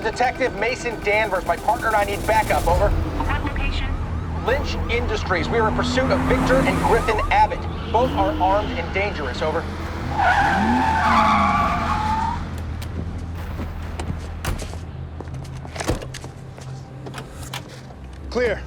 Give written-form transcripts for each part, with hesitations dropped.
is Detective Mason Danvers. My partner and I need backup, over. What location? Lynch Industries. We are in pursuit of Victor and Griffin Abbott. Both are armed and dangerous, over. Clear.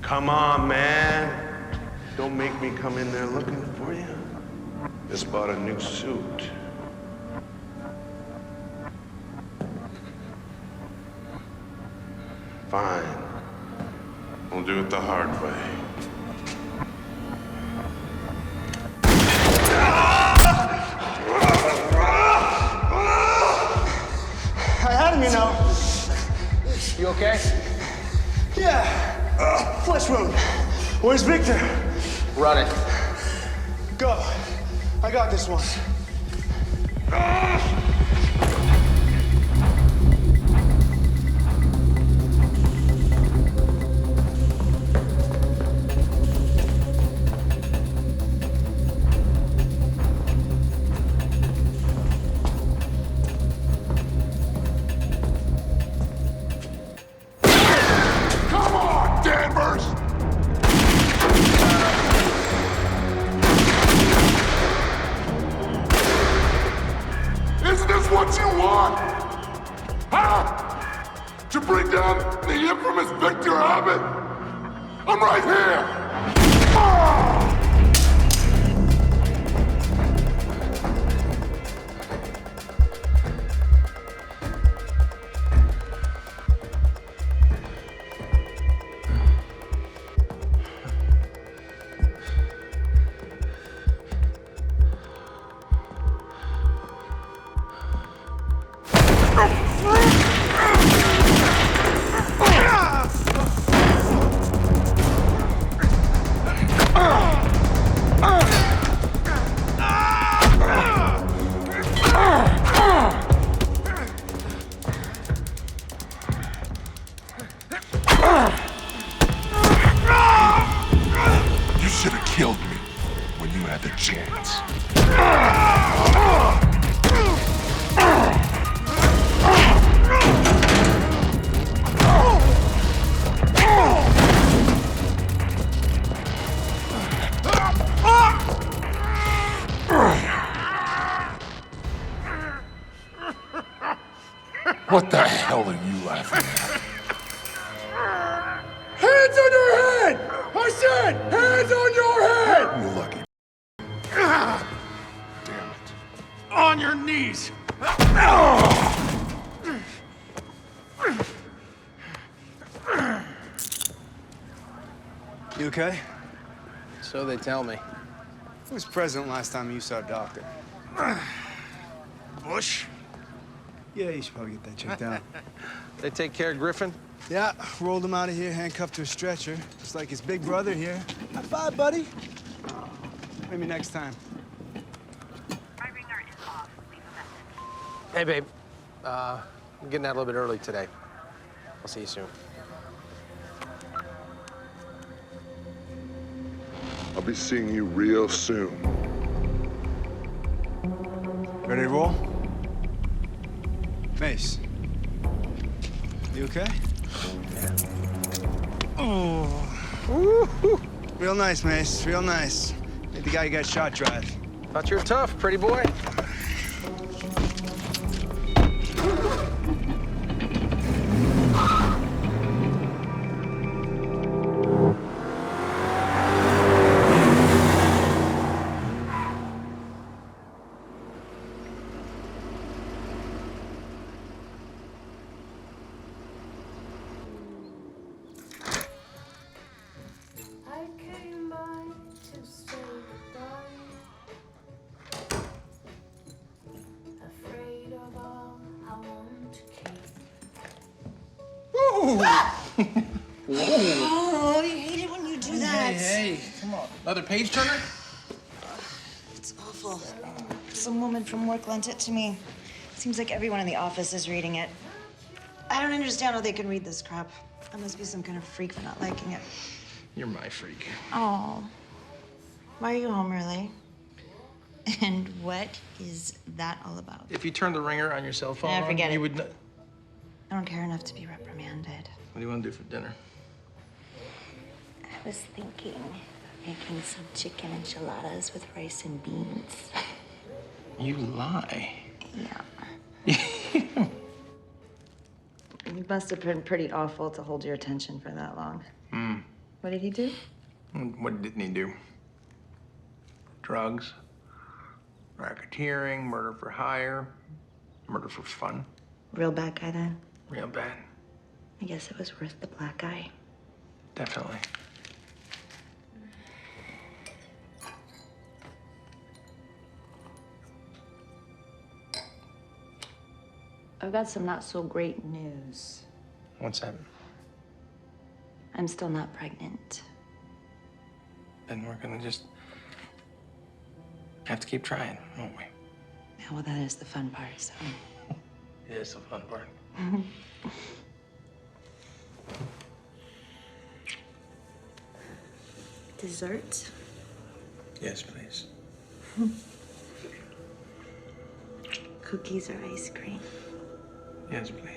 Come on, man. Don't make me come in there looking for you. Just bought a new suit. Fine. We'll do it the hard way. I had him, you know. You okay? Yeah. Flesh wound. Where's Victor? Run it. Go. I got this one. Come on, Danvers! Isn't this what you want? Huh? To bring down the infamous Victor Abbott? I'm right here! Ah! You should have killed me when you had the chance. What the hell are you laughing at? Hands on your head! I said, hands on your head! You lucky. Damn it. On your knees! You okay? So they tell me. Who was present last time you saw a doctor? Bush? Yeah, you should probably get that checked out. They take care of Griffin? Yeah, rolled him out of here, handcuffed to a stretcher. Just like his big brother here. High five, buddy. Maybe next time. My ringer is off. Leave a message. Hey, babe. I'm getting out a little bit early today. I'll see you soon. I'll be seeing you real soon. Ready to roll? Mace. You okay? Yeah. Oh. Real nice, Mace. Real nice. Made the guy who got shot drive. Thought you were tough, pretty boy. I came by to say goodbye. Afraid of all I want to keep. Oh, I hate it when you do that. Hey, come on. Another page turner? It's awful. Some woman from work lent it to me. Seems like everyone in the office is reading it. I don't understand how they can read this crap. I must be some kind of freak for not liking it. You're my freak. Oh. Why are you home early? And what is that all about? If you turned the ringer on your cell phone, Forget you it. would. I don't care enough to be reprimanded. What do you want to do for dinner? I was thinking of making some chicken enchiladas with rice and beans. You lie. Yeah. He must have been pretty awful to hold your attention for that long. What did he do? What didn't he do? Drugs, racketeering, murder for hire, murder for fun. Real bad guy then? Real bad. I guess it was worth the black eye. Definitely. I've got some not so great news. What's that? I'm still not pregnant. Then we're gonna just have to keep trying, won't we? Yeah, well, that is the fun part, so. It is the fun part. Dessert? Yes, please. Cookies or ice cream? Yes, please.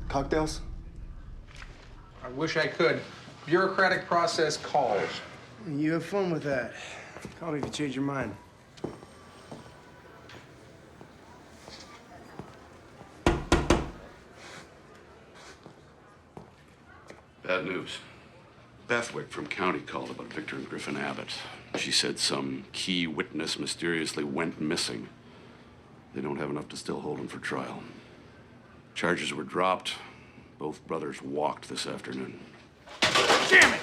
Cocktails? I wish I could. Bureaucratic process calls. You have fun with that. Call me if you change your mind. Bad news. Bethwick from County called about Victor and Griffin Abbott. She said some key witness mysteriously went missing. They don't have enough to still hold him for trial. Charges were dropped. Both brothers walked this afternoon. Damn it!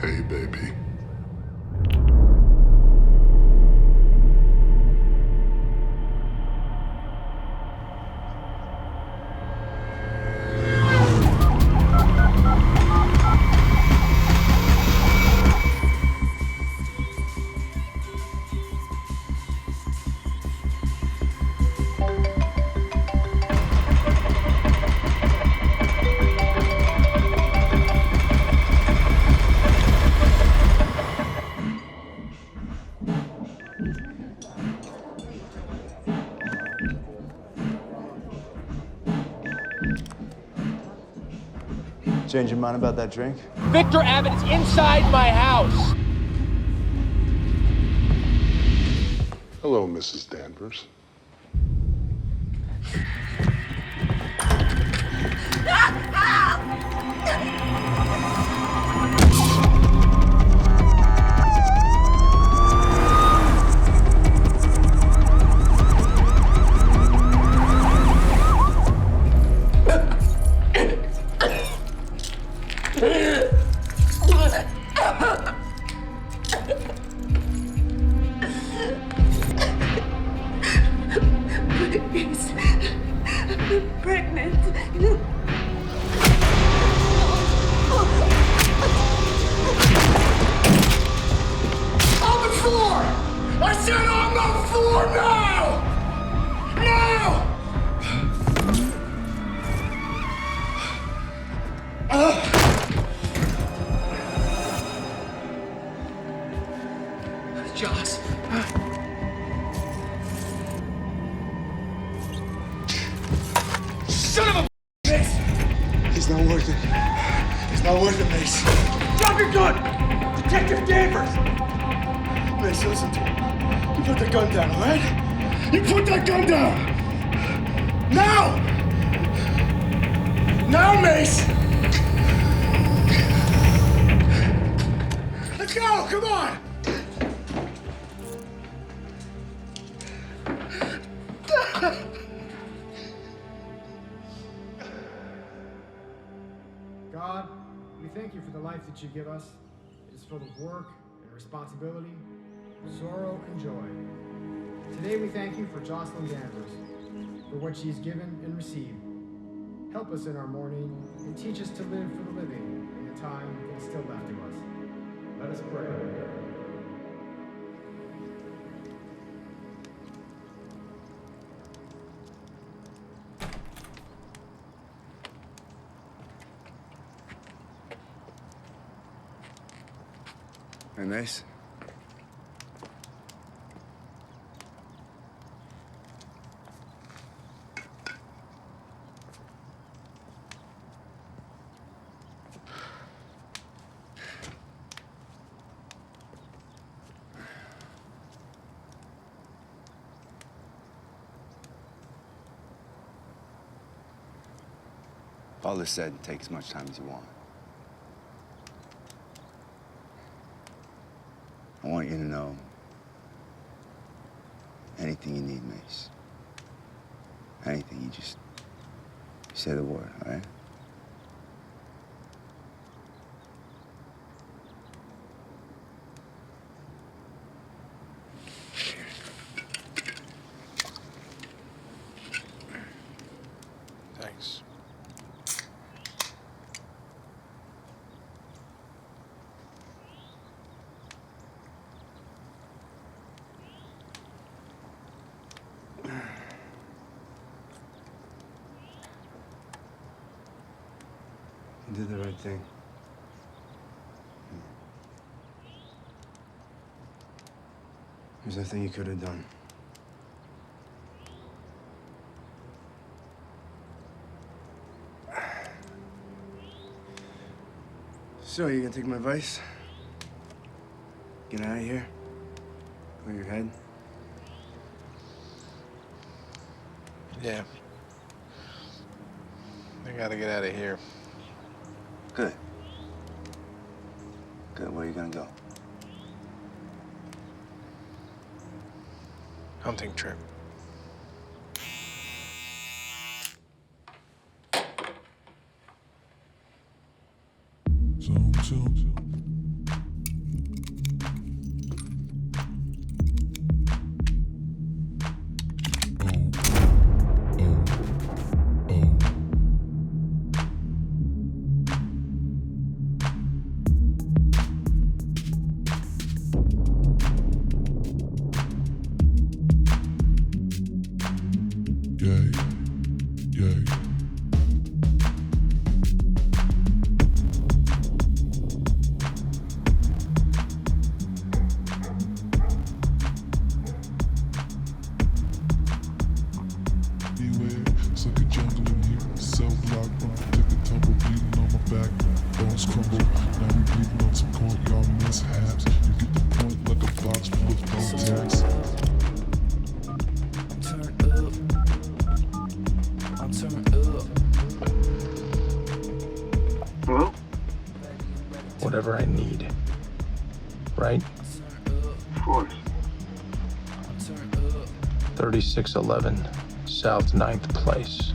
Hey, baby. Change your mind about that drink? Victor Abbott is inside my house. Hello, Mrs. Danvers. Please. I'm pregnant. Joss. Son of a Mace! He's not worth it. He's not worth it, Mace. Drop your gun! Detective Danvers! Mace, listen to me. You put the gun down, all right? You put that gun down! Now! Now, Mace! Let's go! Come on! God, we thank you for the life that you give us. It is full of work and responsibility, sorrow and joy. Today we thank you for Jocelyn Danvers, for what she has given and received. Help us in our mourning and teach us to live for the living in the time that is still left to us. Let us pray. Hey, Mace. All this said, take as much time as you want. I want you to know anything you need, Mace. Anything, you say the word, all right? Thanks. You did the right thing. There's nothing you could have done. So, you gonna take my advice? Get out of here? Clear your head? Yeah. I gotta get out of here. Good. Good. Where are you gonna go? Hunting trip. Zone 2. Whatever I need. Right? Of course. 3611 South 9th Place.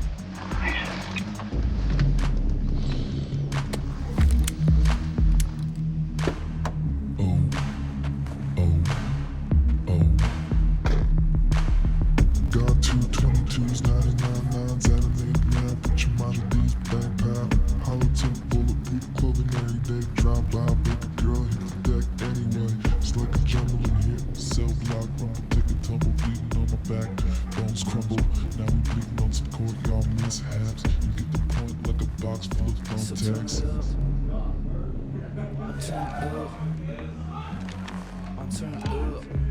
Got 222s, 99.9s, at an 8 put your mind at these bank pal. Hollow tip, bulletproof clothing every day. Drive by, baby girl, hit the deck anyway. It's like a jungle in here. Cell block, rumble, take a tumble, bleeding on my back. Bones crumble, now we bleeding on some courtyard mishaps. You get the point like a box full of thumbtacks. I'm turned up.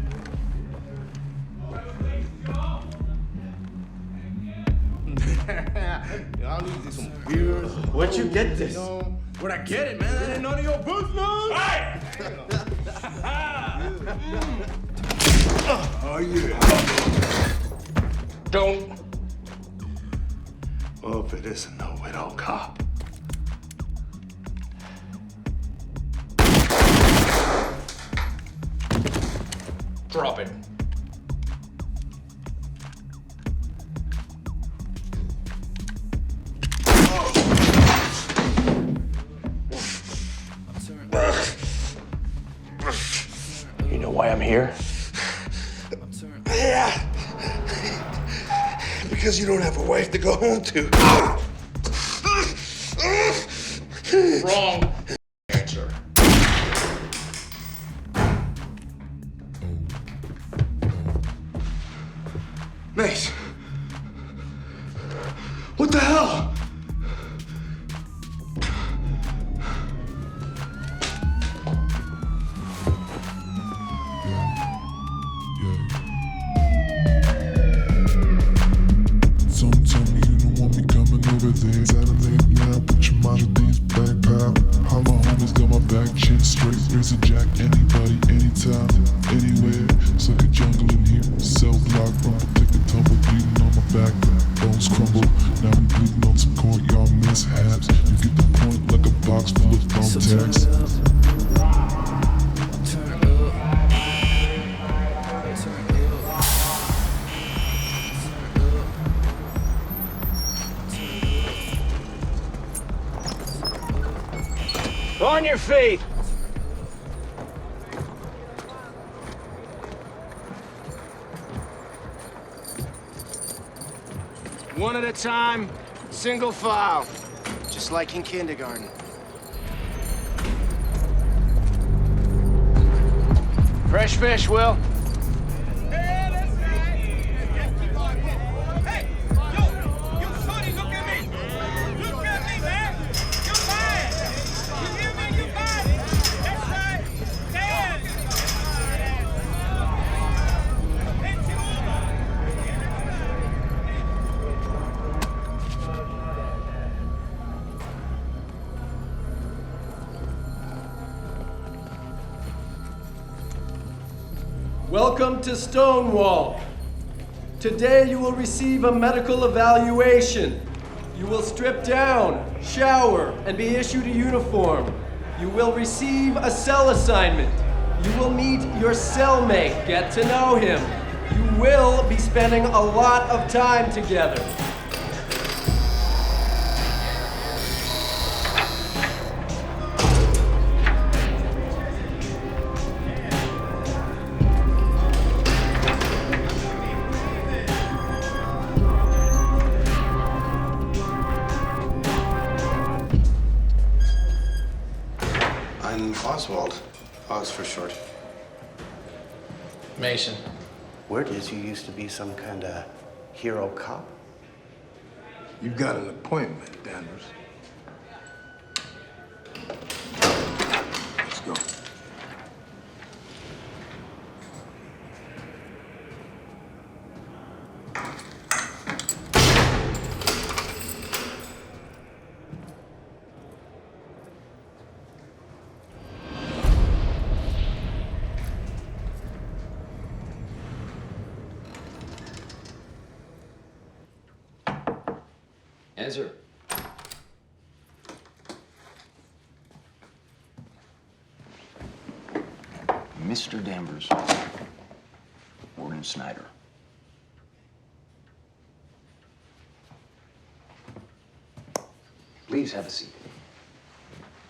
Where'd you get this? Where'd I get it, man? That ain't none of your business. Hey! Oh, yeah. Don't. Well, if it isn't no widow cop. Drop it. You know why I'm here? Yeah. Because you don't have a wife to go home to. Wrong answer. Mace. What the hell? Some tell me you don't want me coming over there. Saturday now, put your mind at these back pal. Holla homies got my back, chin straight. Razor jack, anybody, anytime, anywhere. Suck a jungle in here, cell block, rumble, take a tumble, bleeding on my back. Bones crumble, now we bleeding on some courtyard mishaps. You get the point like a box full of thumbtacks. On your feet! One at a time, single file. Just like in kindergarten. Fresh fish, Will. Welcome to Stonewall. Today you will receive a medical evaluation. You will strip down, shower, and be issued a uniform. You will receive a cell assignment. You will meet your cellmate, get to know him. You will be spending a lot of time together. Oswald. Oz for short. Mason. Word is you used to be some kind of hero cop. You've got an appointment, Danvers. Let's go. Answer. Mr. Danvers. Warden Snyder. Please have a seat.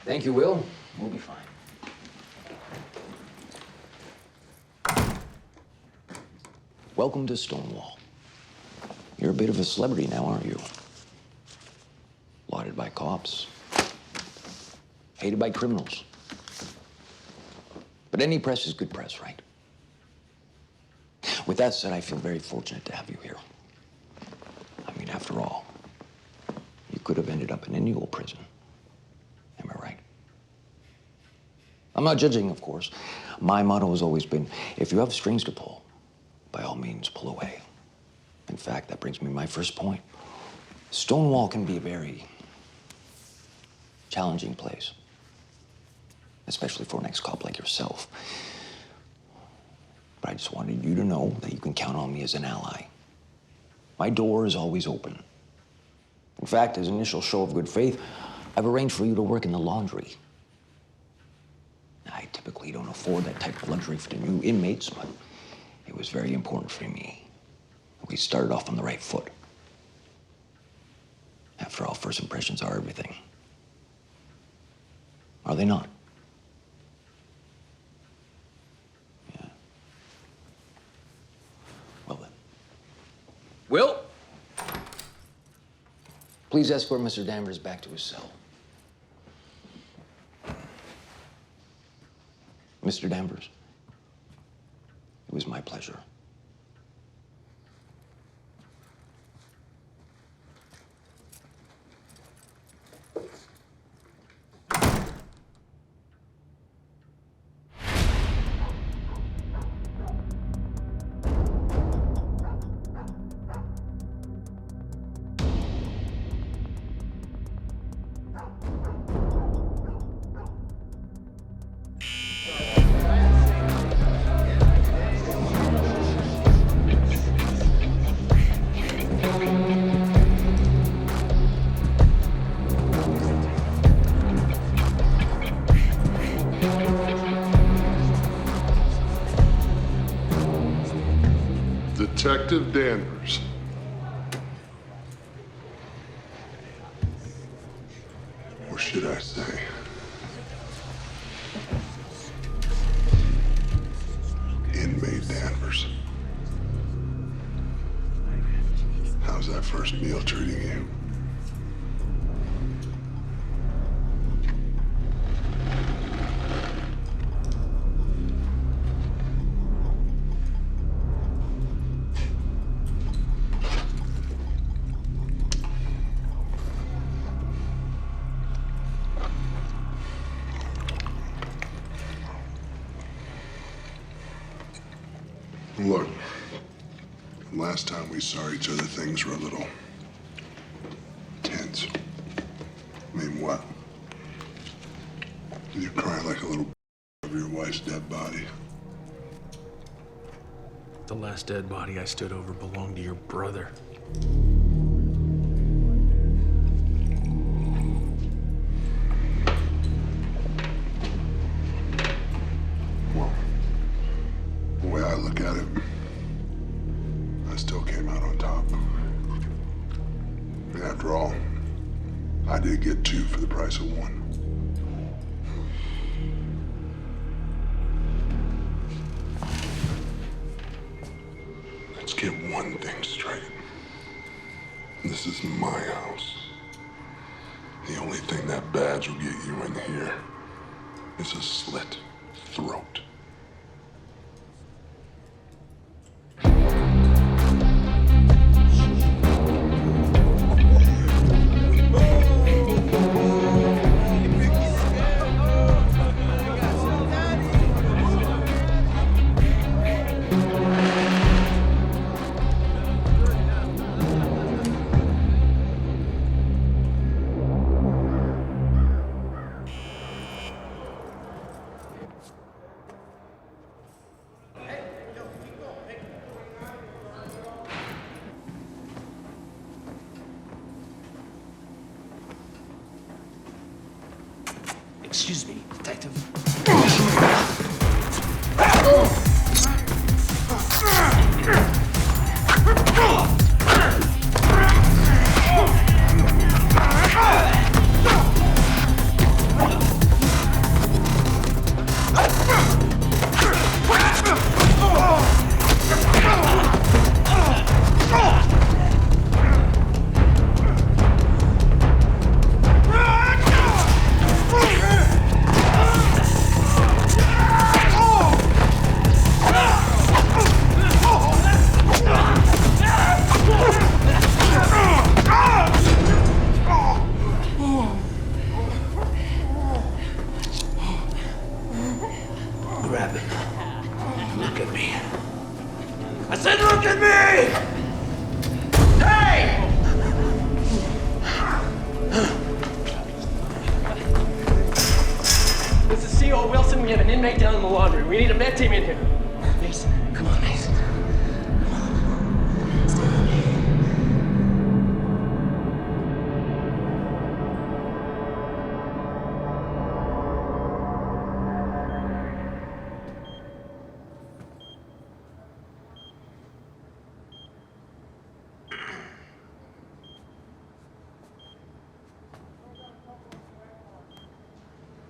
Thank you, Will. We'll be fine. Welcome to Stonewall. You're a bit of a celebrity now, aren't you? Lauded by cops. Hated by criminals. But any press is good press, right? With that said, I feel very fortunate to have you here. I mean, after all, you could have ended up in any old prison. Am I right? I'm not judging, of course. My motto has always been, if you have strings to pull, by all means, pull away. In fact, that brings me to my first point. Stonewall can be a very challenging place, especially for an ex-cop like yourself. But I just wanted you to know that you can count on me as an ally. My door is always open. In fact, as an initial show of good faith, I've arranged for you to work in the laundry. I typically don't afford that type of luxury for the new inmates, but it was very important for me. We started off on the right foot. After all, first impressions are everything. Are they not? Yeah. Well then. Will? Please escort Mr. Danvers back to his cell. Mr. Danvers, it was my pleasure. Detective Danvers. Or should I say, inmate Danvers. How's that first meal treating you? Look, last time we saw each other, things were a little tense. I mean, what? You're crying like a little over your wife's dead body. The last dead body I stood over belonged to your brother. Well, the way I look at it, I still came out on top. And after all, I did get two for the price of one. Let's get one thing straight. This is my house. The only thing that badge will get you in here is a slit throat. Excuse me, detective. Grab it. Look at me. I said look at me! Hey! CO Wilson, we have an inmate down in the laundry. We need a med team in here. Mason, come on, Mason.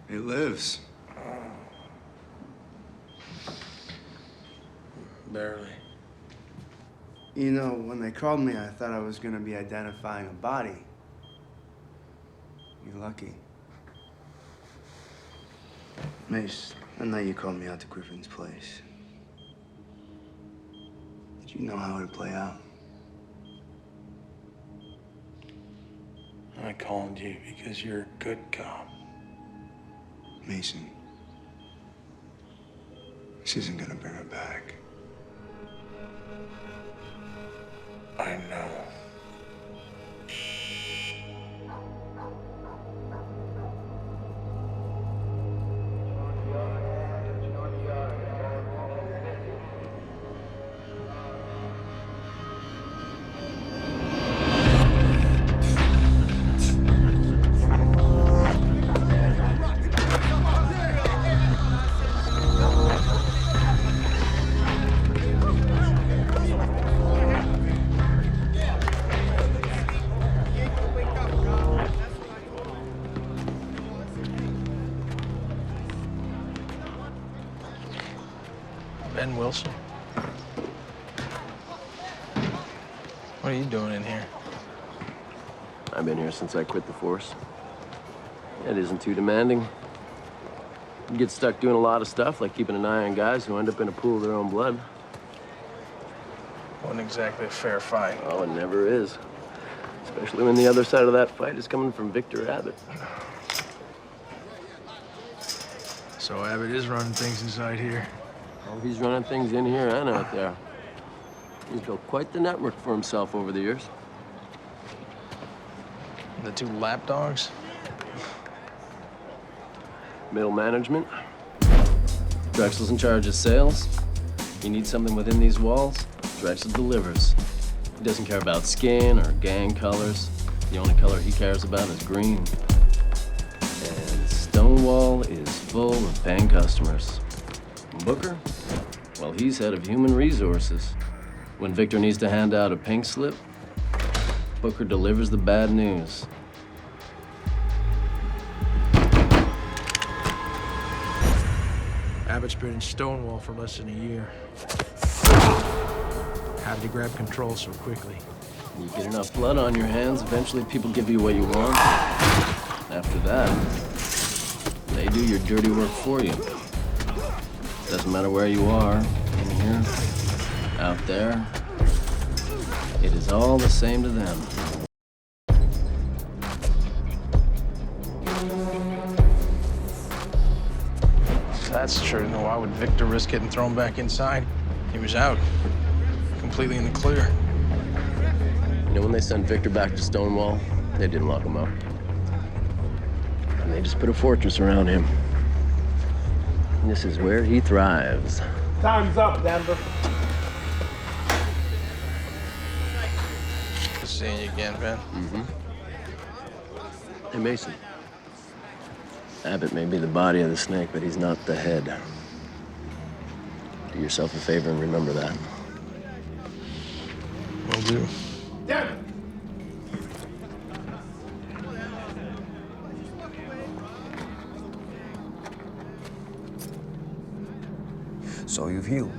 He lives. Barely. You know, when they called me, I thought I was gonna be identifying a body. You're lucky. Mace, I know you called me out to Griffin's place. Did you know how it would play out? I called you because you're a good cop. Mason, this isn't gonna bring her back. I know. Ben Wilson? What are you doing in here? I've been here since I quit the force. It isn't too demanding. You get stuck doing a lot of stuff, like keeping an eye on guys who end up in a pool of their own blood. Wasn't exactly a fair fight. Oh, it never is. Especially when the other side of that fight is coming from Victor Abbott. So Abbott is running things inside here. Oh, he's running things in here and out there. He's built quite the network for himself over the years. The two lapdogs? Middle management. Drexel's in charge of sales. You need something within these walls, Drexel delivers. He doesn't care about skin or gang colors. The only color he cares about is green. And Stonewall is full of paying customers. Booker? Well, he's head of human resources. When Victor needs to hand out a pink slip, Booker delivers the bad news. Abbott's been in Stonewall for less than a year. How did he grab control so quickly? You get enough blood on your hands, eventually people give you what you want. After that, they do your dirty work for you. Doesn't matter where you are, in here, out there, it is all the same to them. If that's true, then why would Victor risk getting thrown back inside? He was out, completely in the clear. You know, when they sent Victor back to Stonewall, they didn't lock him up. And they just put a fortress around him. And this is where he thrives. Time's up, Denver. Good seeing you again, Ben. Mm-hmm. Hey, Mason. Abbott may be the body of the snake, but he's not the head. Do yourself a favor and remember that. Will do. Denver! So you've healed.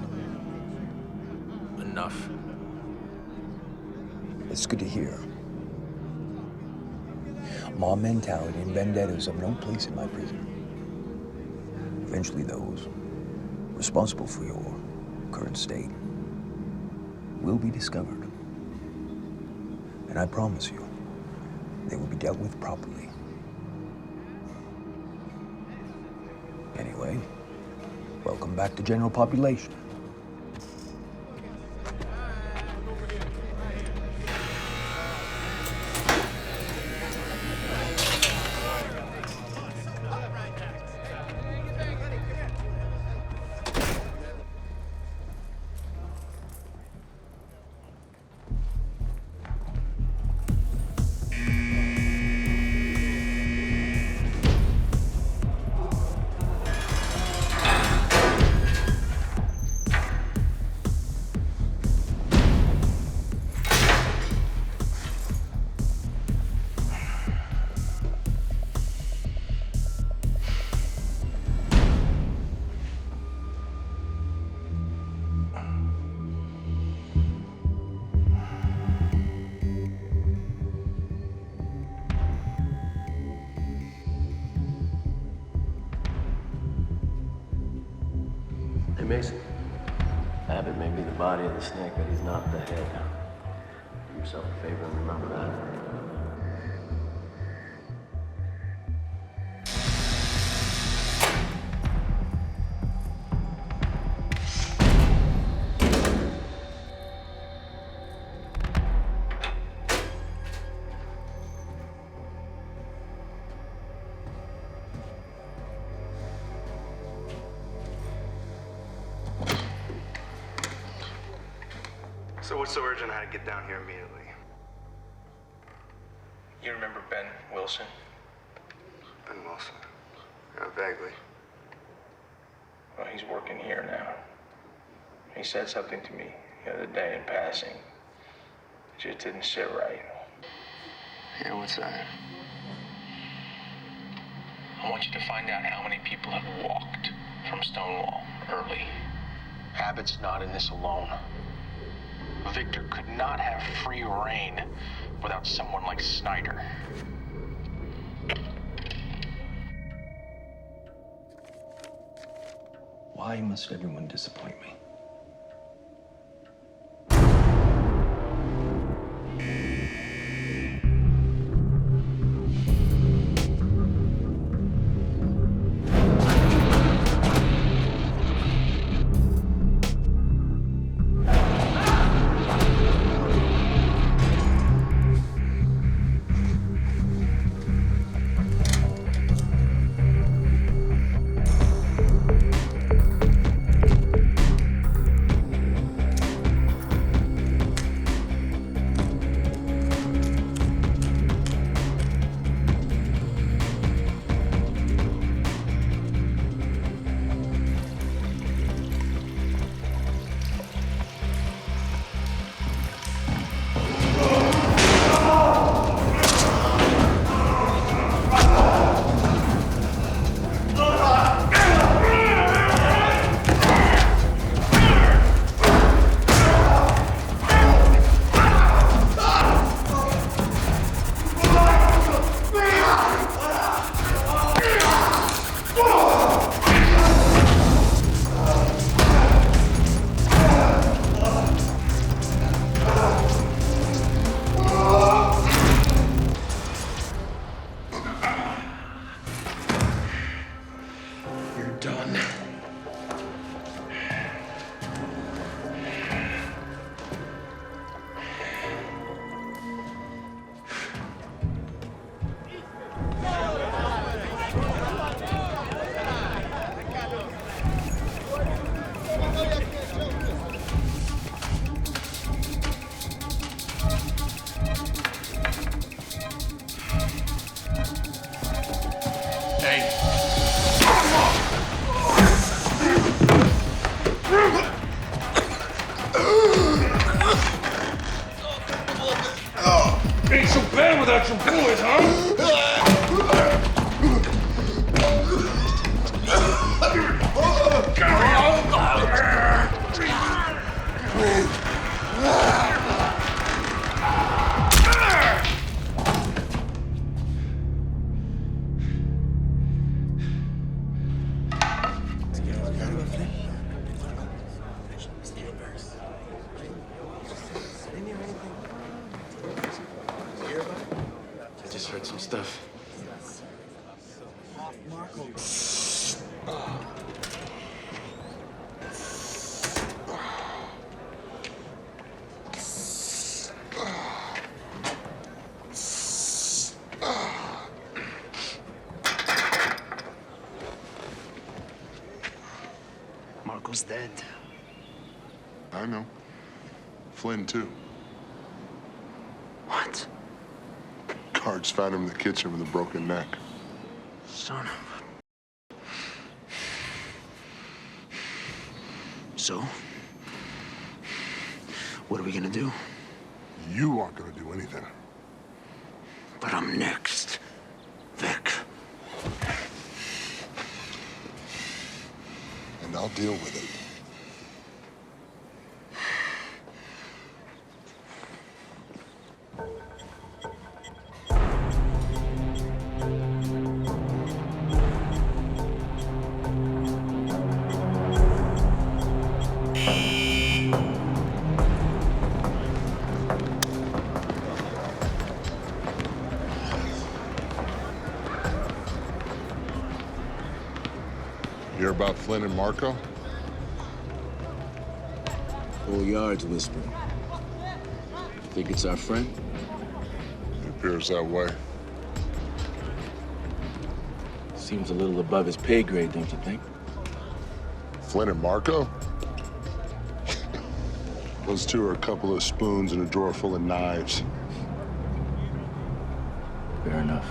Enough. It's good to hear. Mob mentality and vendettas have no place in my prison. Eventually, those responsible for your current state will be discovered. And I promise you, they will be dealt with properly. Anyway, welcome back to general population. Mason. Abbott may be the body of the snake, but he's not the head. Do yourself a favor and remember that. So what's so urgent? I had to get down here immediately. You remember Ben Wilson? Ben Wilson. Yeah, vaguely. Well, he's working here now. He said something to me the other day in passing. It just didn't sit right. Yeah, what's that? I want you to find out how many people have walked from Stonewall early. Abbott's not in this alone. Victor could not have free reign without someone like Snyder. Why must everyone disappoint me? Ain't so bad without your boys, I just heard some stuff. Marco's dead. I know. Flynn, too. What? Guards found him in the kitchen with a broken neck. Son of a... So? What are we gonna do? You aren't gonna do anything. But I'm next, Vic. And I'll deal with it. about Flynn and Marco? Whole yard's whispering. Think it's our friend? It appears that way. Seems a little above his pay grade, don't you think? Flynn and Marco? Those two are a couple of spoons in a drawer full of knives. Fair enough.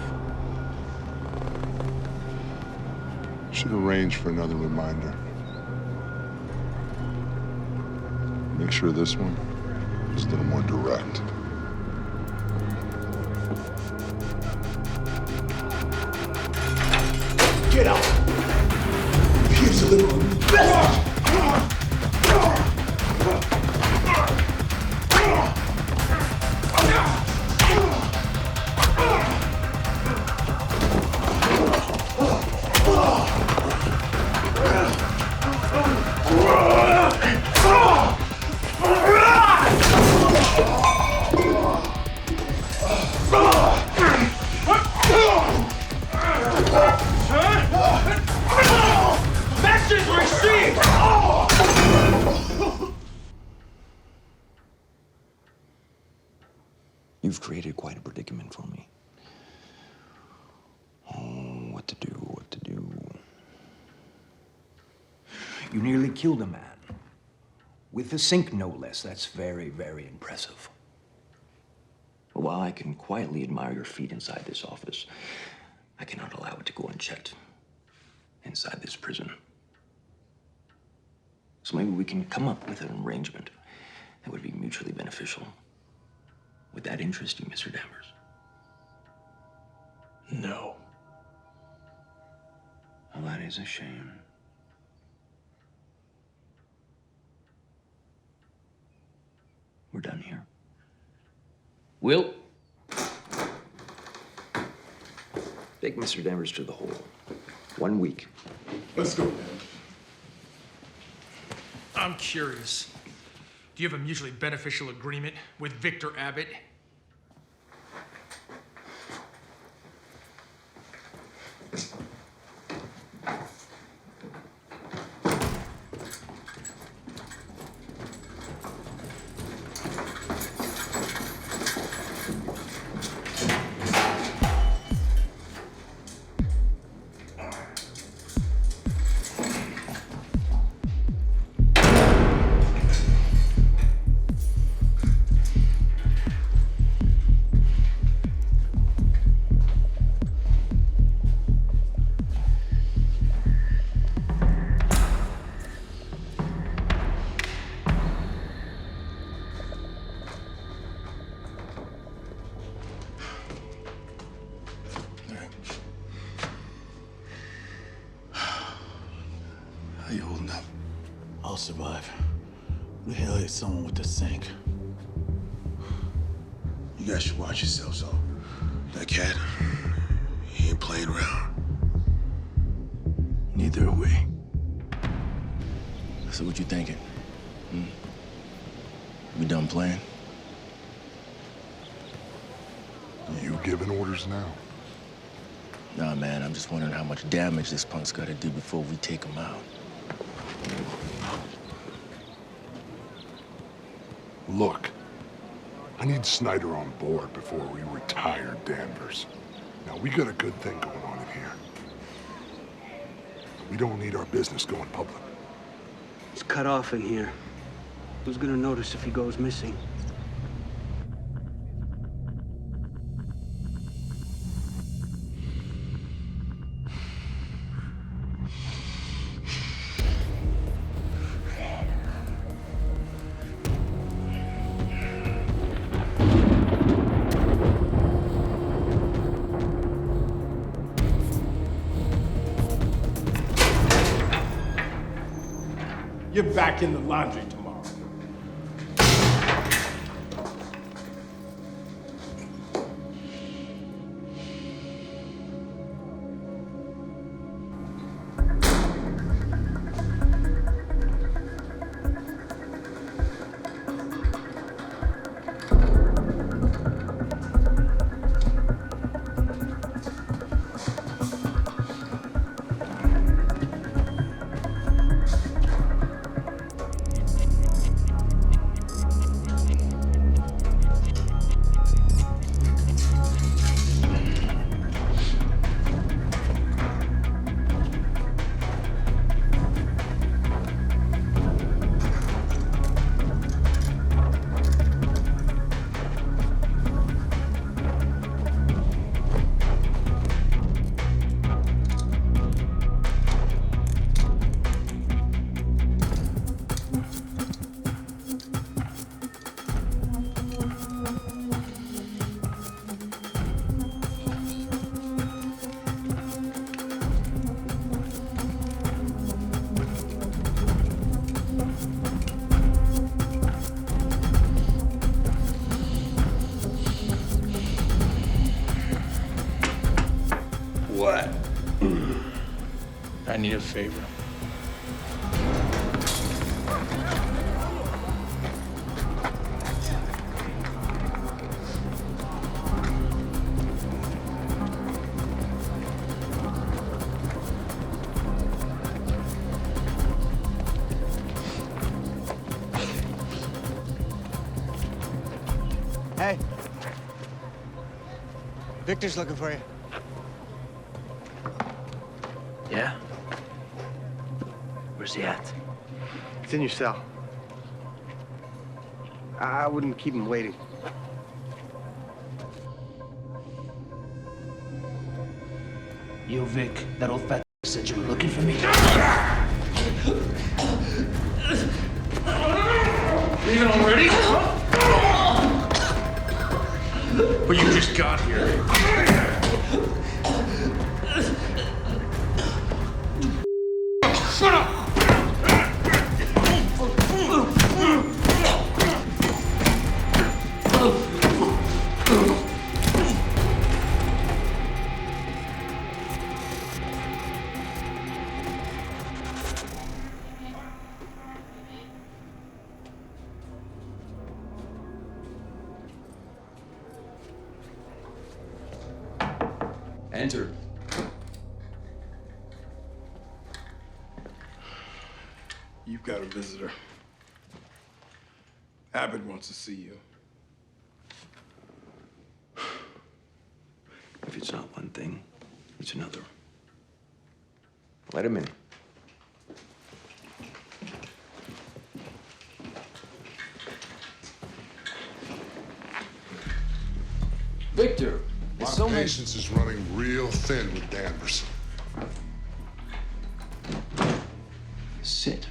Should arrange for another reminder. Make sure this one is a little more direct. Get out! Here's a little message! Message received! You've created quite a predicament for me. Oh, what to do, what to do. You nearly killed a man. With a sink, no less. That's very, very impressive. But while I can quietly admire your feat inside this office, I cannot allow it to go unchecked inside this prison. So maybe we can come up with an arrangement that would be mutually beneficial. Would that interest you, Mr. Danvers? No. Well, that is a shame. We're done here. Will, take Mr. Danvers to the hole. 1 week. Let's go, man. I'm curious. Do you have a mutually beneficial agreement with Victor Abbott? How you holding up? I'll survive. Who the hell is someone with the sink? You guys should watch yourselves, though. That cat, he ain't playing around. Neither are we. So what you thinking? We done playing? You giving orders now? Nah, man, I'm just wondering how much damage this punk's gotta do before we take him out. Look, I need Snyder on board before we retire Danvers. Now, we got a good thing going on in here. We don't need our business going public. It's cut off in here. Who's gonna notice if he goes missing? You're back in the laundry tomorrow. need a favor. Hey. Victor's looking for you. Yeah? Where's he at? It's in your cell. I wouldn't keep him waiting. Yo, Vic, that old fat said you were looking for me. Leaving already? But you just got here. Shut up! Enter. You've got a visitor. Abbott wants to see you. If it's not one thing, it's another. Let him in. Victor, My so many... patience is running real thin with Danvers. Sit.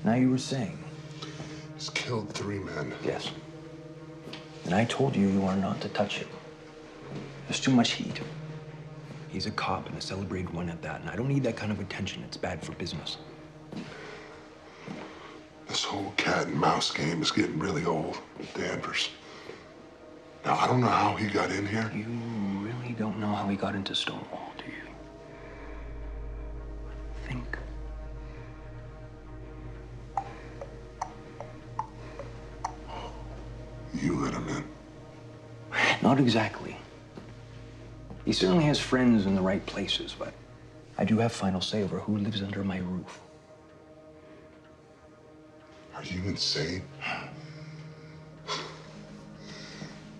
Now you were saying? He's killed 3 men. Yes. And I told you are not to touch it. There's too much heat. He's a cop and a celebrated one at that, and I don't need that kind of attention. It's bad for business. This whole cat and mouse game is getting really old with Danvers. Now, I don't know how he got in here. You really don't know how he got into Stonewall, do you? Think. You let him in. Not exactly. He certainly has friends in the right places, but I do have final say over who lives under my roof. Are you insane?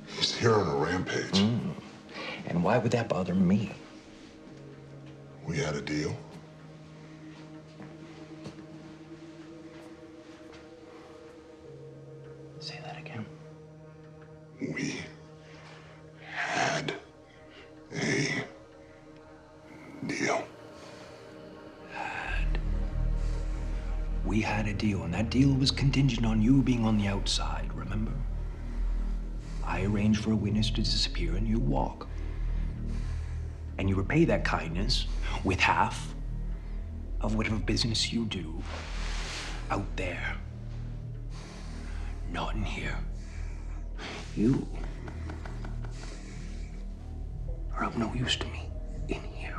He's here on a rampage. And why would that bother me? We had a deal. Say that again. We had a deal. We had a deal, and that deal was contingent on you being on the outside, remember? I arranged for a witness to disappear and you walk. And you repay that kindness with half of whatever business you do out there. Not in here. You are of no use to me in here.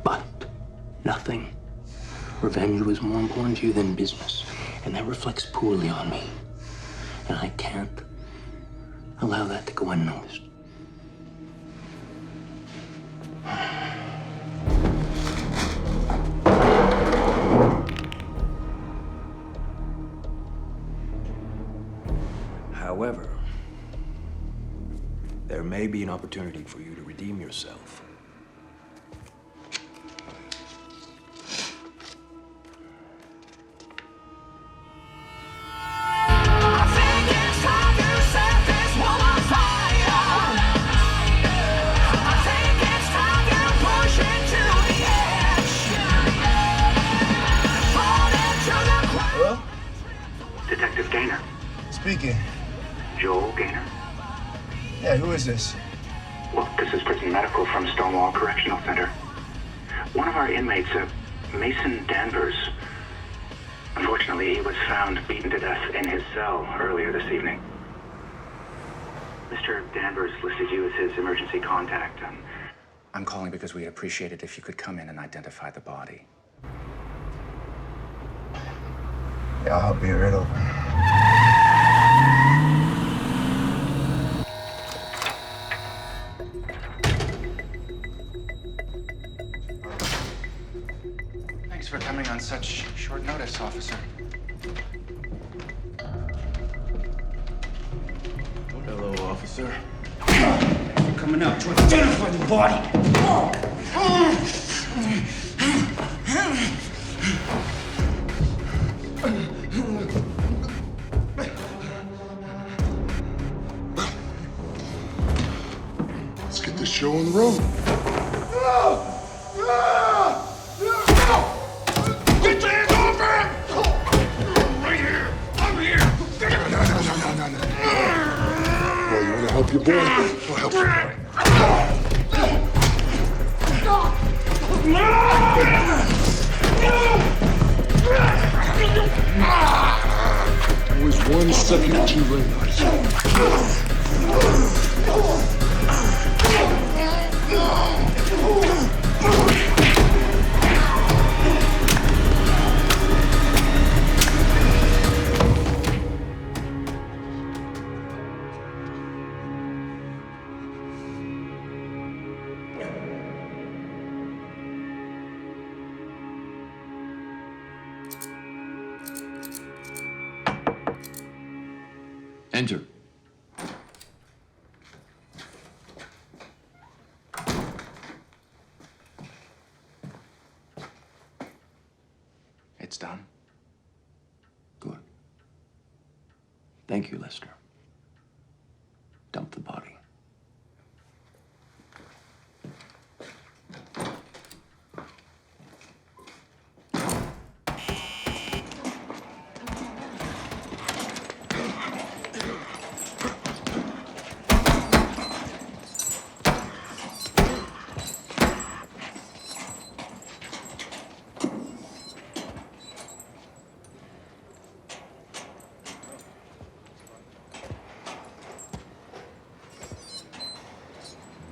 But nothing. Revenge was more important to you than business, and that reflects poorly on me. And I can't allow that to go unnoticed. However, there may be an opportunity for you to redeem yourself. Hello? Detective Gaynor. Speaking. Joel Gaynor. Yeah, who Who is this? Look, this is prison medical from Stonewall Correctional Center. One of our inmates, Mason Danvers. Unfortunately, he was found beaten to death in his cell earlier this evening. Mr. Danvers listed you as his emergency contact. I'm calling because we'd appreciate it if you could come in and identify the body. Yeah, I'll be right over. Thanks for coming on such short notice, officer. Hello, officer. You're coming out to identify the body. Let's get this show on the road. Get your hands off him! Right here! I'm here! No. Well, you want to help your boy? We'll help your boy. Always 1 second too late. Enter. It's done. Good. Thank you, Lester. Dump the body.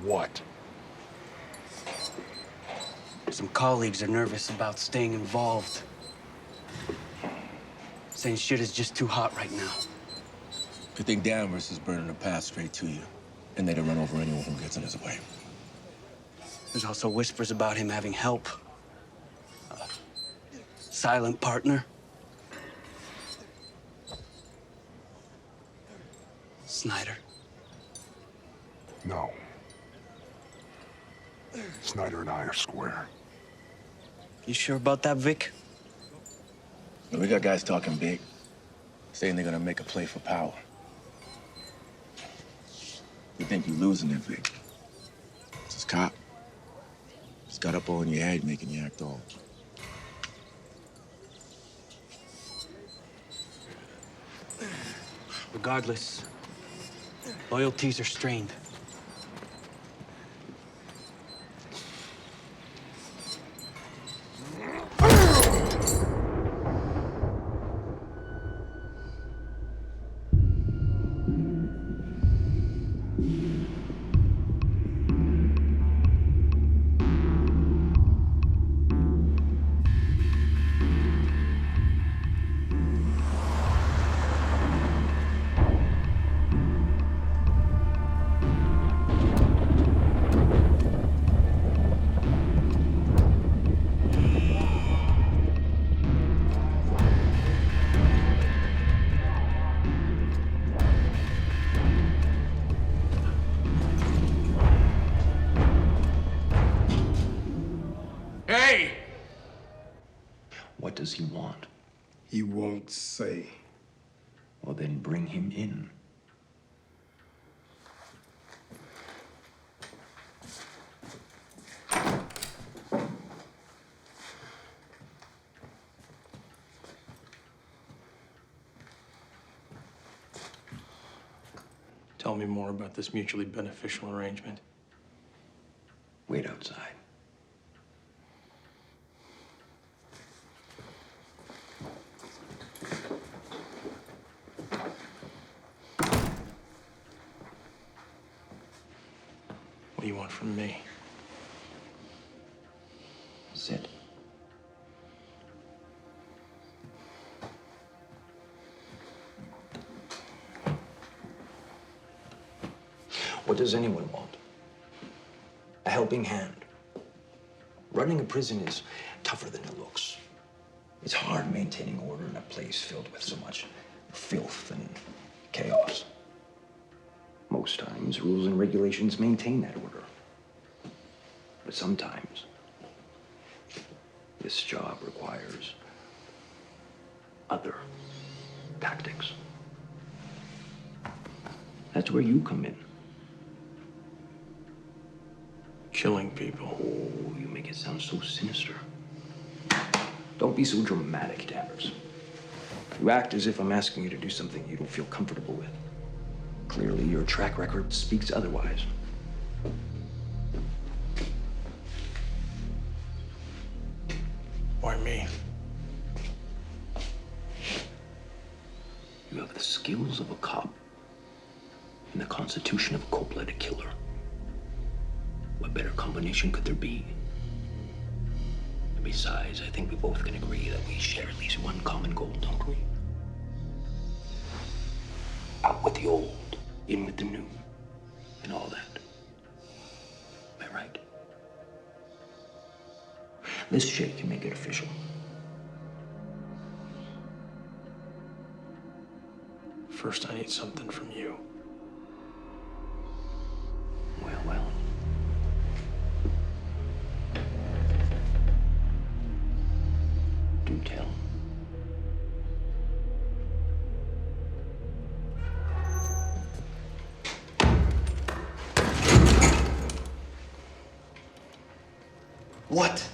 What? Some colleagues are nervous about staying involved. Saying shit is just too hot right now. I think Danvers is burning a path straight to you, and they'd run over anyone who gets in his way. There's also whispers about him having help. A silent partner. Snyder. No. Snyder and I are square. You sure about that, Vic? We got guys talking big, saying they're gonna make a play for power. You think you're losing it, Vic? It's this cop. He's got up all in your head, making you act all. Regardless, loyalties are strained. Hey! What does he want? He won't say. Well, then bring him in. Tell me more about this mutually beneficial arrangement. Wait outside. What do you want from me? Sit. What does anyone want? A helping hand. Running a prison is tougher than it looks. It's hard maintaining order in a place filled with so much filth and chaos. Most times, rules and regulations maintain that order. But sometimes, this job requires other tactics. That's where you come in. Killing people. Oh, you make it sound so sinister. Don't be so dramatic, Danvers. You act as if I'm asking you to do something you don't feel comfortable with. Clearly, your track record speaks otherwise. Why me? You have the skills of a cop and the constitution of a cold-blooded killer. What better combination could there be? And besides, I think we both can agree that we share at least one common goal, don't we? Out with the old, in with the new, and all that. Am I right? Let's shake and make it official. First, I need something from you. Well. Do tell. What?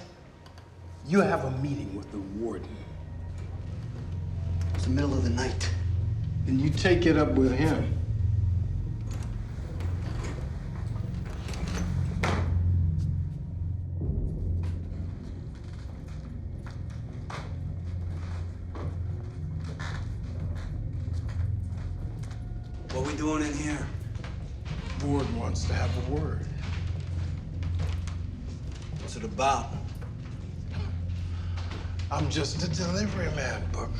You have a meeting with the Warden. It's the middle of the night. Then you take it up with him. What we doing in here? Warden wants to have a word. What's it about? I'm just a delivery man, Booker.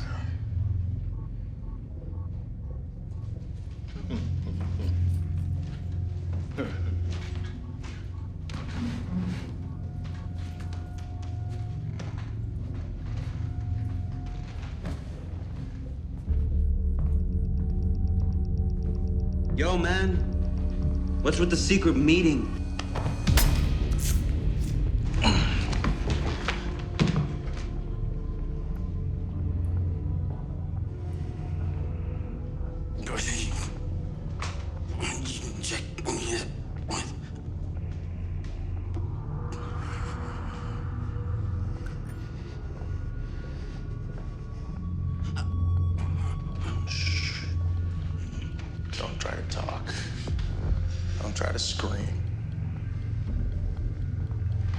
Yo, man. What's with the secret meeting? Don't try to talk. Don't try to scream.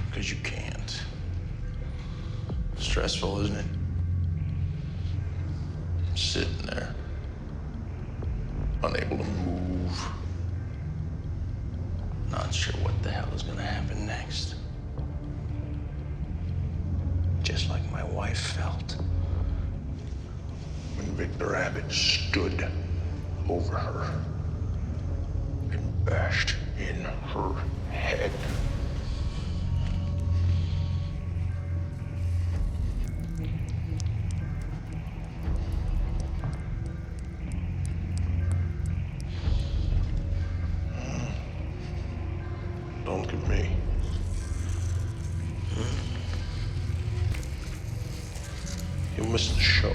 Because you can't. Stressful, isn't it? Sitting there, unable to move, not sure what the hell is gonna happen next. Just like my wife felt when Victor Abbott stood over her and bashed in her head. Don't look at me. You missed the show.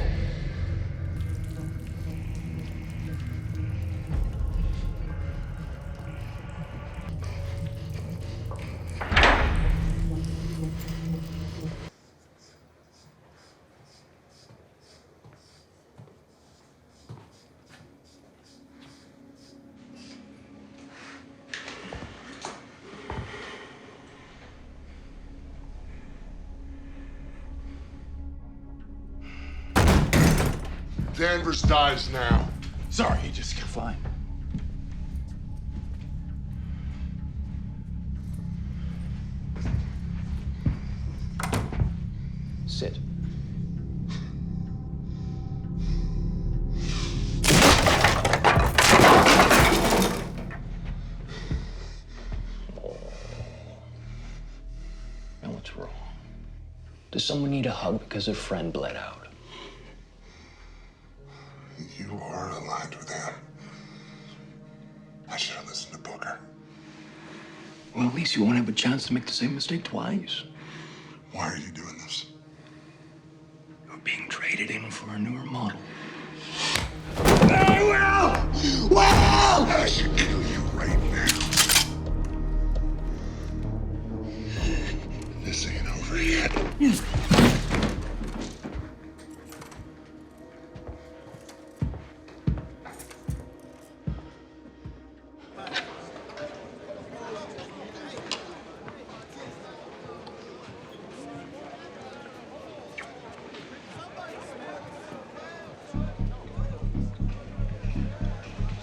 Danvers dies now. Sorry, you just got fine. Sit. Now what's wrong? Does someone need a hug because their friend bled out? You are aligned with him. I should have listened to Booker. Well, at least you won't have a chance to make the same mistake twice. Why are you doing this? You're being traded in for a newer model. Will! I should kill you right now. This ain't over yet.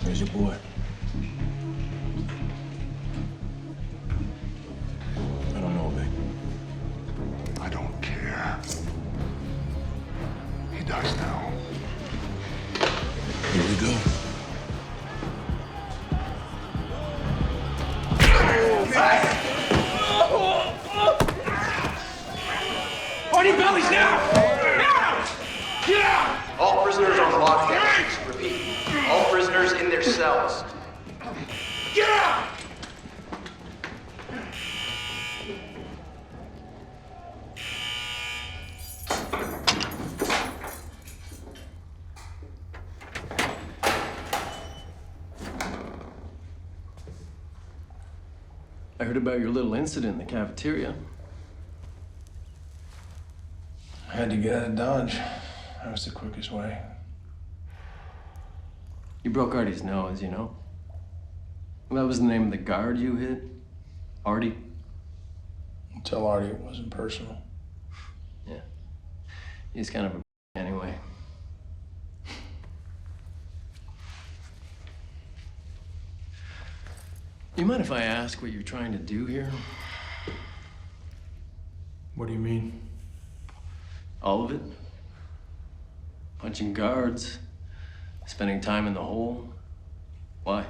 Where's your boy? I don't know, Vic. I don't care. He dies now. Here we go. Party bellies now! Now! Get out! All prisoners on lockdown. Repeat. All prisoners in their cells. Get out! I heard about your little incident in the cafeteria. I had to get out of Dodge. That was the quickest way. You broke Artie's nose, you know? That was the name of the guard you hit? Artie? Tell Artie it wasn't personal. Yeah. He's kind of a anyway. You mind if I ask what you're trying to do here? What do you mean? All of it? Punching guards, spending time in the hole. Why?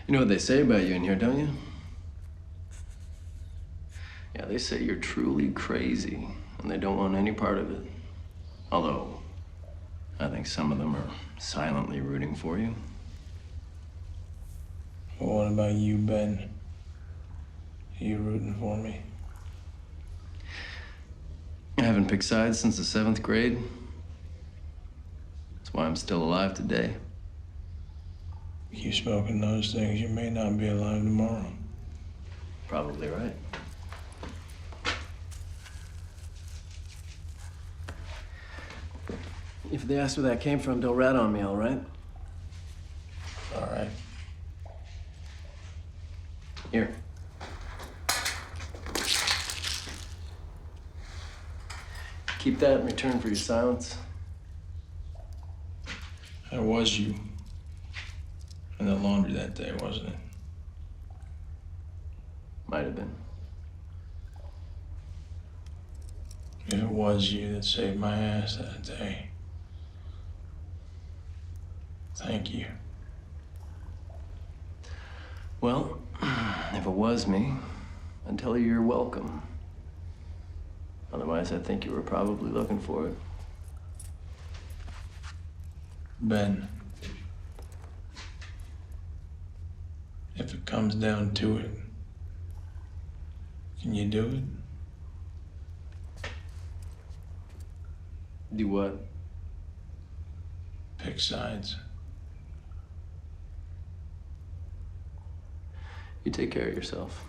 You know what they say about you in here, don't you? Yeah, they say you're truly crazy, and they don't want any part of it. Although, I think some of them are silently rooting for you. Well, what about you, Ben? Are you rooting for me? I haven't picked sides since the 7th grade. That's why I'm still alive today. Keep smoking those things, you may not be alive tomorrow. Probably right. If they ask where that came from, don't rat on me, all right? All right. Here. Keep that in return for your silence. That was you. In the laundry that day, wasn't it? Might have been. If it was you that saved my ass that day, thank you. Well, if it was me, I'd tell you you're welcome. Otherwise, I think you were probably looking for it. Ben, if it comes down to it, can you do it? Do what? Pick sides. You take care of yourself.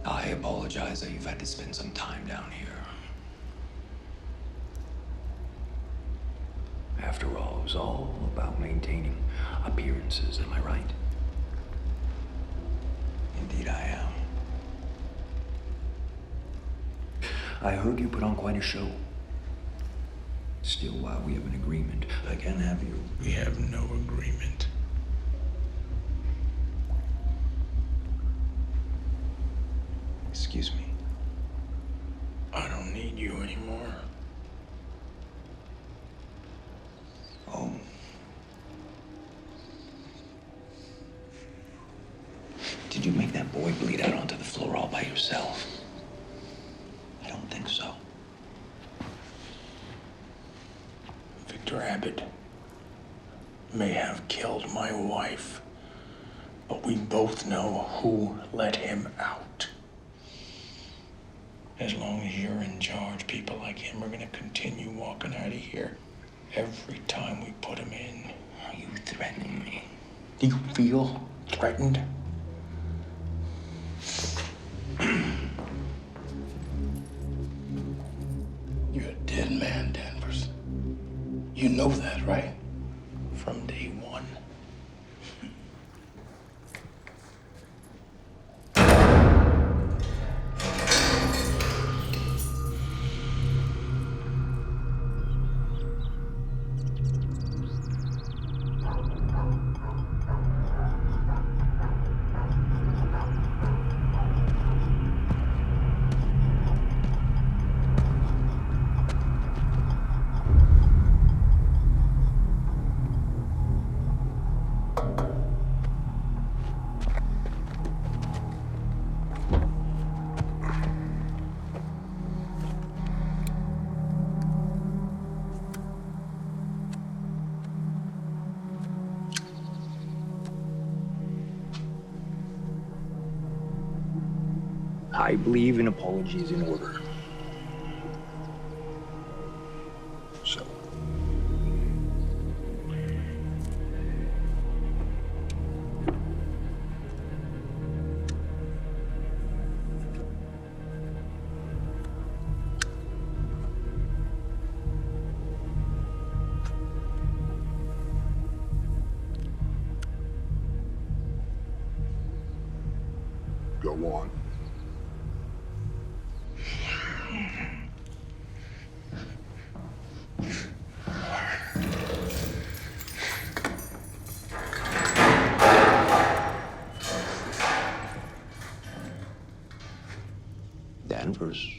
I apologize that you've had to spend some time down here. After all, it was all about maintaining appearances, am I right? Indeed I am. I heard you put on quite a show. Still, while we have an agreement, I can have you. We have no agreement. Excuse me. I don't need you anymore. Oh. Did you make that boy bleed out onto the floor all by yourself? I don't think so. Victor Abbott may have killed my wife, but we both know who let him out. As long as you're in charge, people like him are gonna continue walking out of here every time we put him in. Are you threatening me? Do you feel threatened? You're a dead man, Danvers. You know that, right? From day one. I believe an apology is in order. So. Go on. Danvers.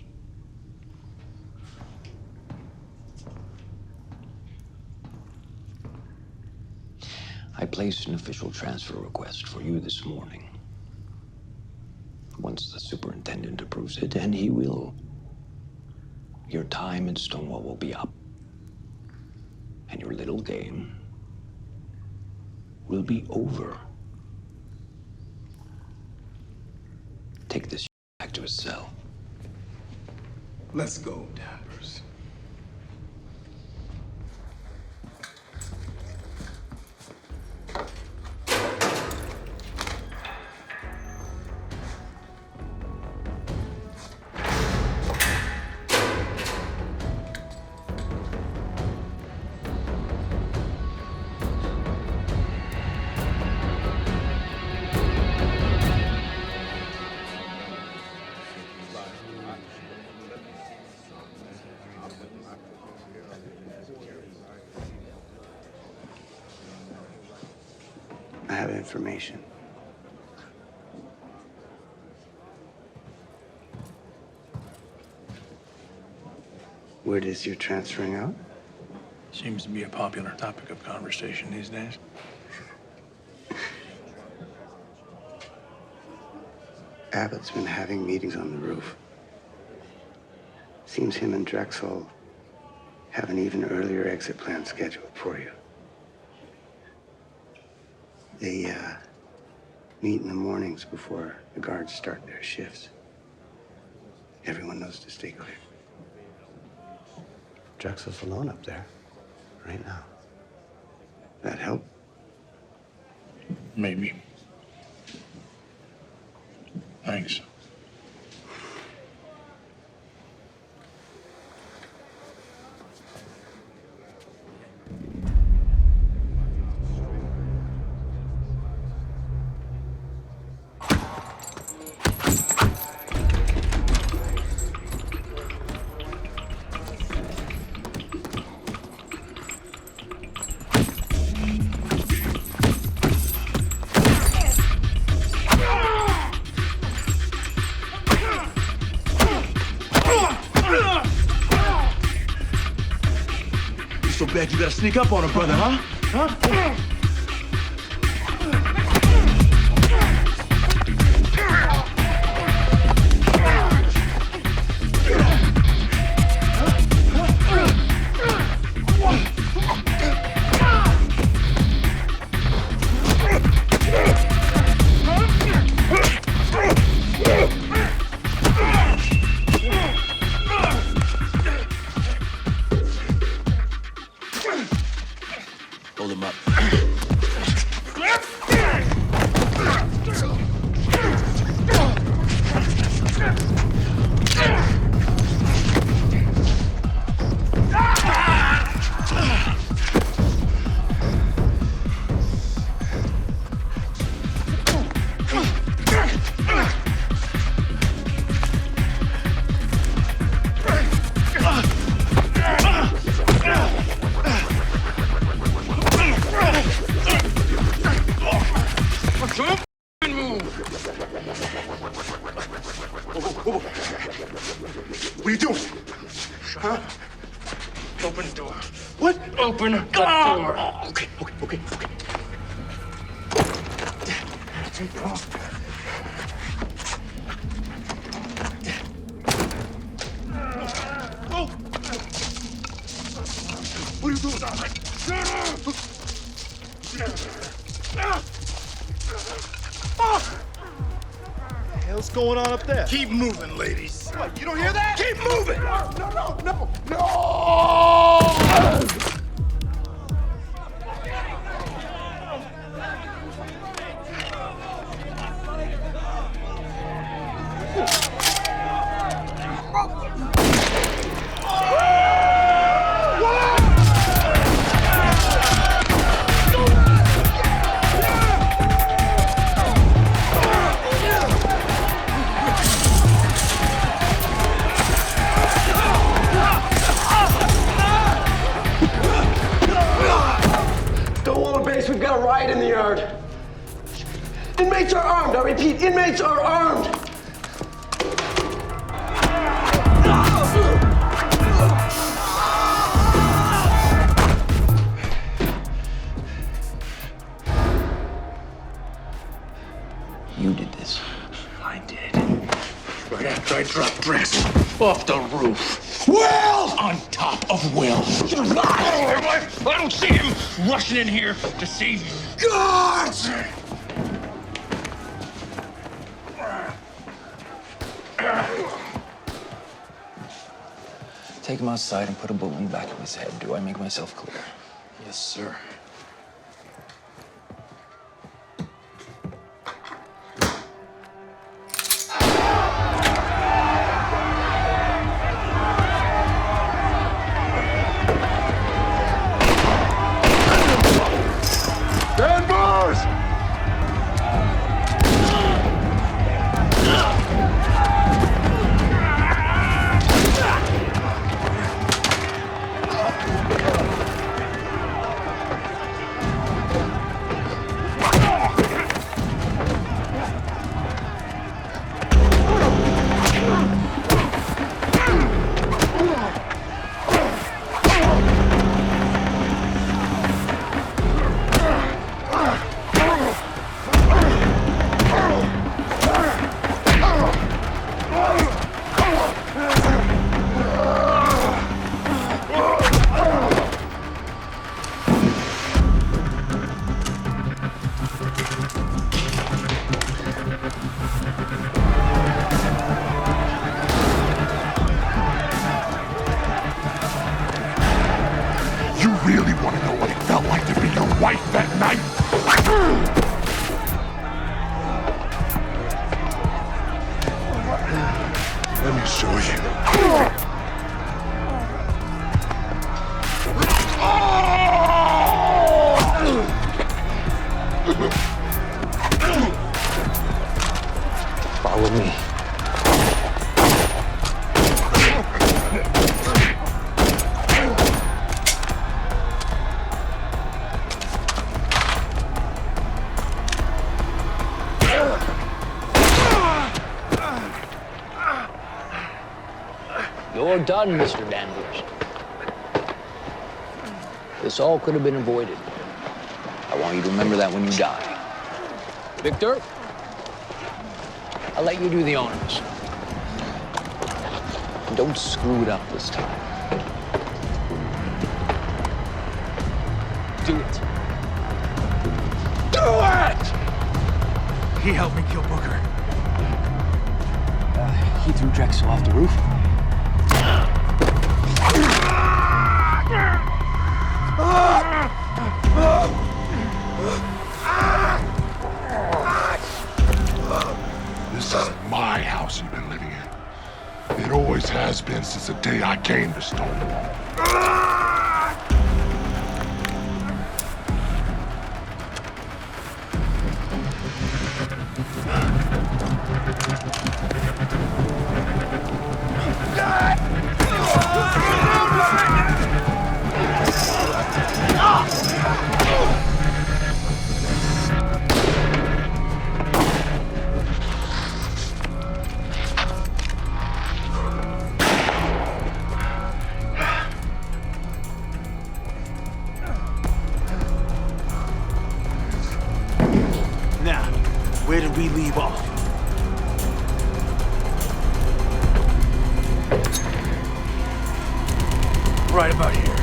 I placed an official transfer request for you this morning. Once the superintendent approves it, and he will, your time in Stonewall will be up. And your little game will be over. Take this back to his cell. Let's go, Danvers. I have information. Word is you're transferring out? Seems to be a popular topic of conversation these days. Abbott's been having meetings on the roof. Seems him and Drexel have an even earlier exit plan scheduled for you. They meet in the mornings before the guards start their shifts. Everyone knows to stay clear. Drexel's alone up there, right now. That help? Maybe. Thanks. so bad you gotta sneak up on her, brother, huh? Huh? Hold him up. What are you doing? Huh? Open the door. What? Open the door. Okay. Oh! What are you doing? What the hell's going on up there? Keep moving, ladies. What, you don't hear that? Keep moving! No! Stonewall base, we've got a riot in the yard. Inmates are armed, I repeat, inmates are armed. You did this. I did. Right after I dropped Dress off the roof. Will! On top of Will. You lie! I don't see him rushing in here to save you. God! Take him outside and put a bullet in the back of his head. Do I make myself clear? Yes, sir. Really want to know what it felt like to be your wife that night? Let me show you. Follow me. You're done, Mr. Danvers. This all could have been avoided. I want you to remember that when you die. Victor, I'll let you do the honors. Don't screw it up this time. Do it. Do it! He helped me kill Booker. He threw Drexel off the roof. This isn't my house you've been living in. It always has been since the day I came to Stonewall. Now, where did we leave off? Right about here.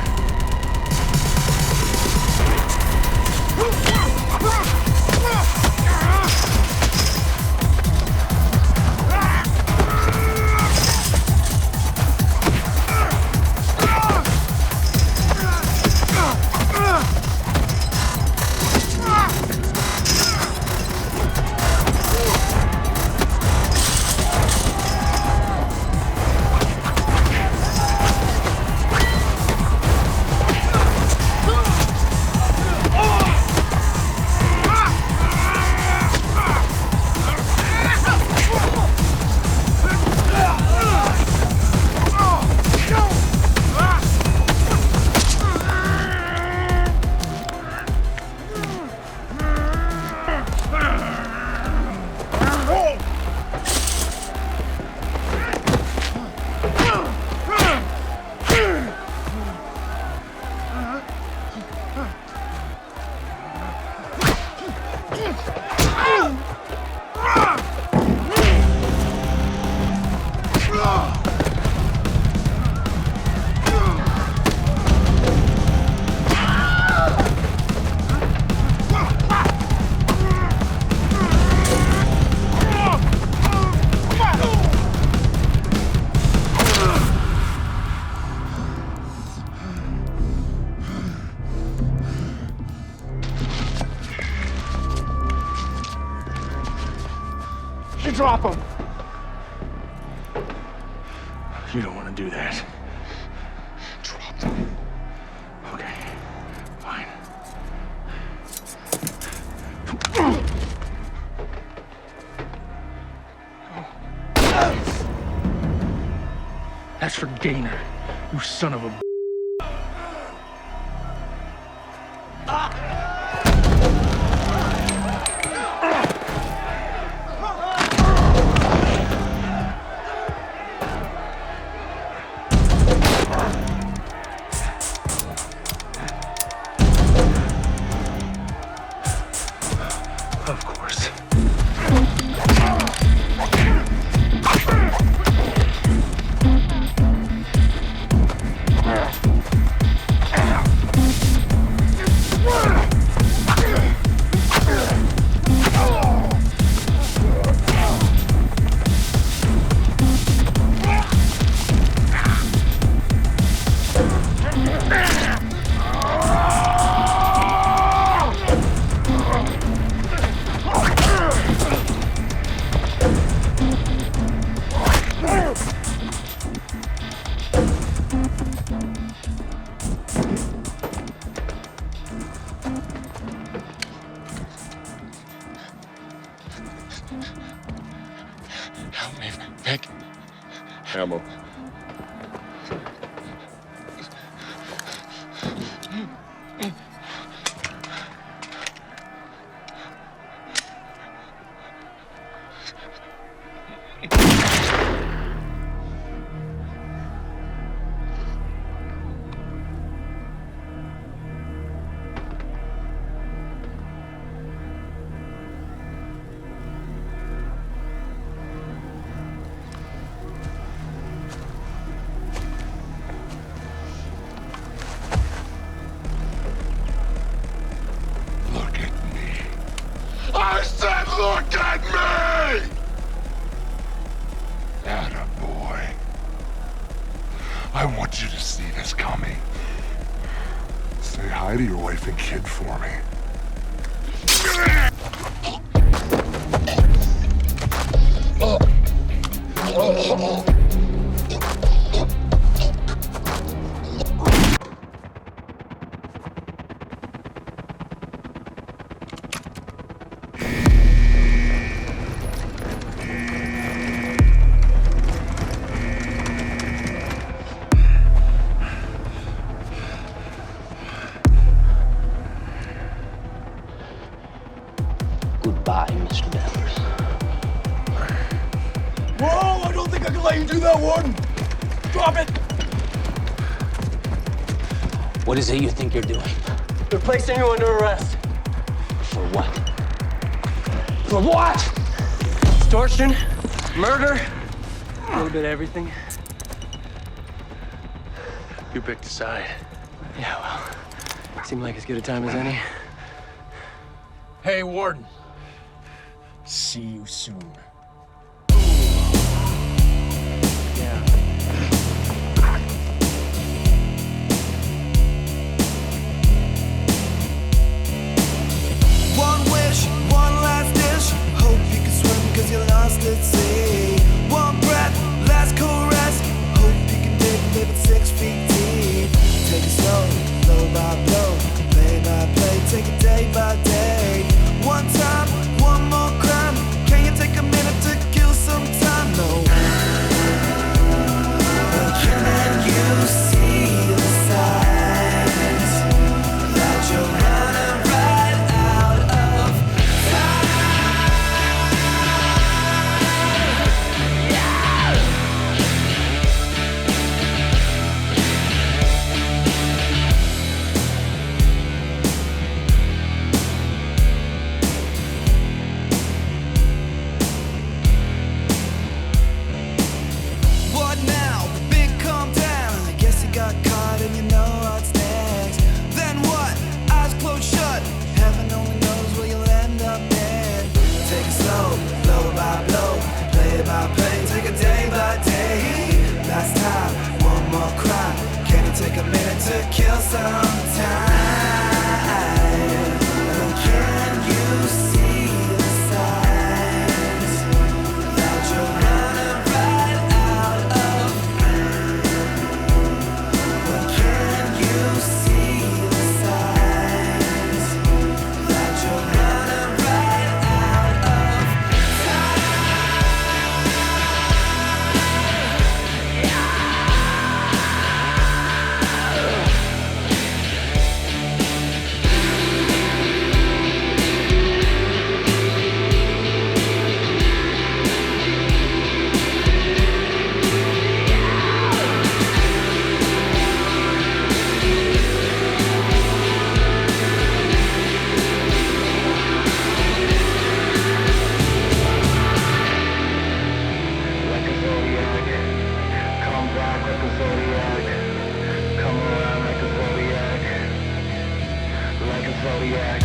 Drop him! You don't want to do that. Drop them. Okay, fine. That's for Gainer, you son of a... Of course. Help me, Vic. Ammo. Attaboy. I want you to see this coming. Say hi to your wife and kid for me. Goodbye, Mr. Danvers. Whoa! I don't think I can let you do that, Warden! Drop it! What is it you think you're doing? They're placing you under arrest. For what? For what? Extortion, murder, a little bit of everything. You picked a side. Yeah, well, seemed like as good a time as any. Hey, Warden. See you soon. One wish, one last dish. Hope you can swim 'cause you're lost at sea. One breath, last caress. Hope you can live at 6 feet deep. Take it slow, blow by blow, play by play, take it day by day. One time, one more crime. Can you take a minute to kill some time? No. But can you see the signs that you're running right out of What now? Big calm down. I guess you got caught and you know what's next. Then what? Eyes closed shut. Heaven only knows where you'll end up then. Take it slow, blow by blow, play by play, take it day by day. Last time, one more crime. Can you take a minute to kill some time? Can you see the signs that you're running right out of? Can you see the signs that you're running right out of Like a zodiac, come back like a zodiac, come around like a zodiac, like a zodiac.